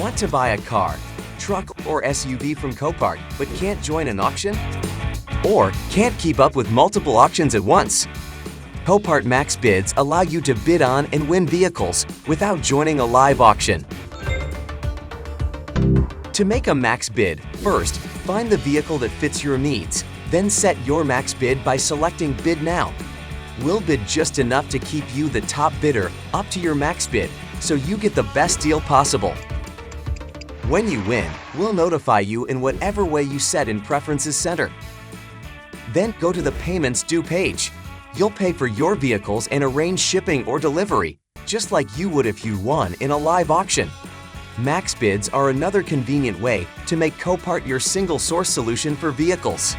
Want to buy a car, truck, or SUV from Copart but can't join an auction? Or can't keep up with multiple auctions at once? Copart Max Bids allow you to bid on and win vehicles without joining a live auction. To make a max bid, first, find the vehicle that fits your needs. Then set your max bid by selecting Bid Now. We'll bid just enough to keep you the top bidder up to your max bid, so you get the best deal possible. When you win, we'll notify you in whatever way you set in Preferences Center. Then go to the Payments Due page. You'll pay for your vehicles and arrange shipping or delivery, just like you would if you won in a live auction. Max bids are another convenient way to make Copart your single source solution for vehicles.